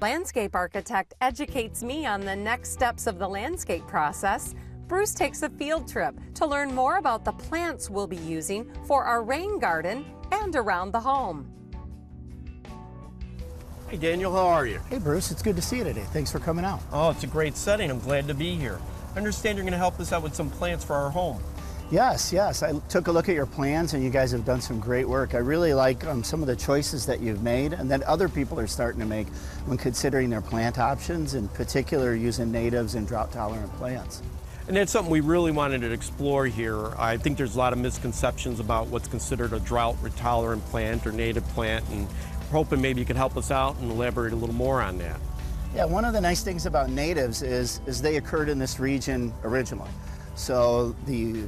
Landscape architect educates me on the next steps of the landscape process. Bruce takes a field trip to learn more about the plants we'll be using for our rain garden and around the home. Hey Daniel, how are you? Hey Bruce, it's good to see you today. Thanks for coming out. Oh, it's a great setting. I'm glad to be here. I understand you're going to help us out with some plants for our home. Yes. I took a look at your plans and you guys have done some great work. I really like some of the choices that you've made and that other people are starting to make when considering their plant options, in particular using natives and drought-tolerant plants. And that's something we really wanted to explore here. I think there's a lot of misconceptions about what's considered a drought-tolerant plant or native plant, and we're hoping maybe you could help us out and elaborate a little more on that. Yeah, one of the nice things about natives is they occurred in this region originally. So the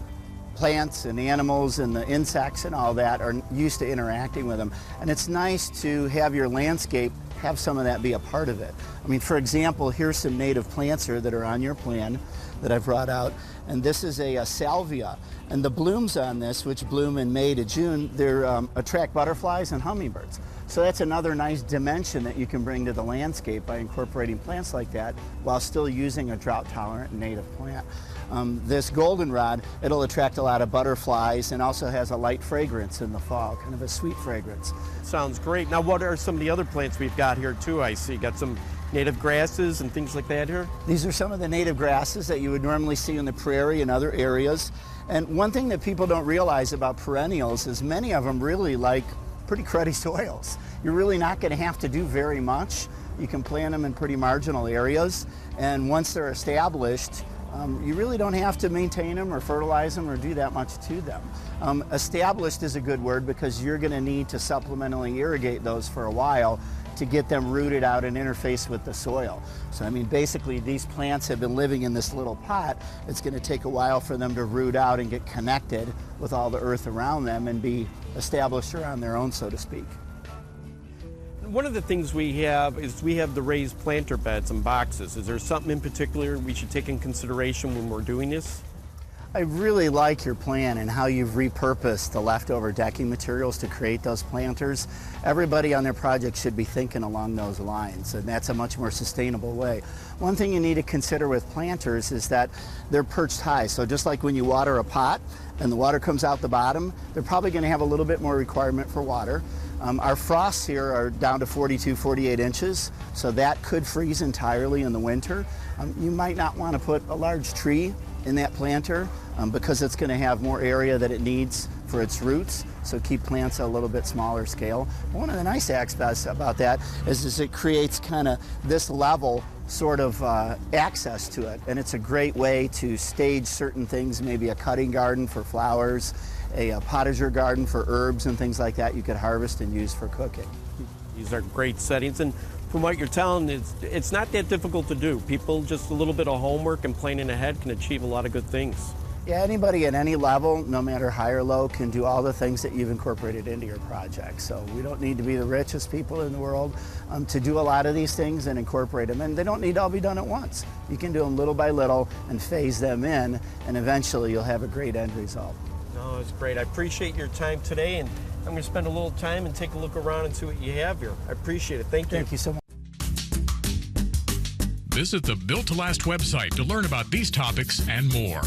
plants and animals and the insects and all that are used to interacting with them. And it's nice to have your landscape have some of that be a part of it. I mean, for example, here's some native plants here that are on your plan that I've brought out. And this is a salvia. And the blooms on this, which bloom in May to June, they attract butterflies and hummingbirds. So that's another nice dimension that you can bring to the landscape by incorporating plants like that while still using a drought-tolerant native plant. This goldenrod, it'll attract a lot of butterflies and also has a light fragrance in the fall, kind of a sweet fragrance. Sounds great. Now, what are some of the other plants we've got here too? I see got some native grasses and things like that here. These are some of the native grasses that you would normally see in the prairie and other areas. And one thing that people don't realize about perennials is many of them really like pretty cruddy soils. You're really not going to have to do very much. You can plant them in pretty marginal areas, and once they're established, you really don't have to maintain them or fertilize them or do that much to them. Established is a good word because you're going to need to supplementally irrigate those for a while to get them rooted out and interface with the soil. So I mean, basically these plants have been living in this little pot. It's going to take a while for them to root out and get connected with all the earth around them and be established around their own, so to speak. One of the things we have is we have the raised planter beds and boxes. Is there something in particular we should take in consideration when we're doing this? I really like your plan and how you've repurposed the leftover decking materials to create those planters. Everybody on their project should be thinking along those lines, and that's a much more sustainable way. One thing you need to consider with planters is that they're perched high. So just like when you water a pot and the water comes out the bottom, they're probably going to have a little bit more requirement for water. Our frosts here are down to 42, 48 inches, so that could freeze entirely in the winter. You might not want to put a large tree in that planter because it's going to have more area that it needs for its roots, so keep plants at a little bit smaller scale. One of the nice aspects about that is it creates kind of this level sort of access to it, and it's a great way to stage certain things, maybe a cutting garden for flowers, a potager garden for herbs and things like that you could harvest and use for cooking. These are great settings, and from what you're telling, it's not that difficult to do. People, just a little bit of homework and planning ahead can achieve a lot of good things. Yeah, anybody at any level, no matter high or low, can do all the things that you've incorporated into your project. So we don't need to be the richest people in the world to do a lot of these things and incorporate them. And they don't need to all be done at once. You can do them little by little and phase them in, and eventually you'll have a great end result. No, it's great. I appreciate your time today, and I'm going to spend a little time and take a look around and see what you have here. I appreciate it. Thank you. Thank you so much. Visit the Built to Last website to learn about these topics and more.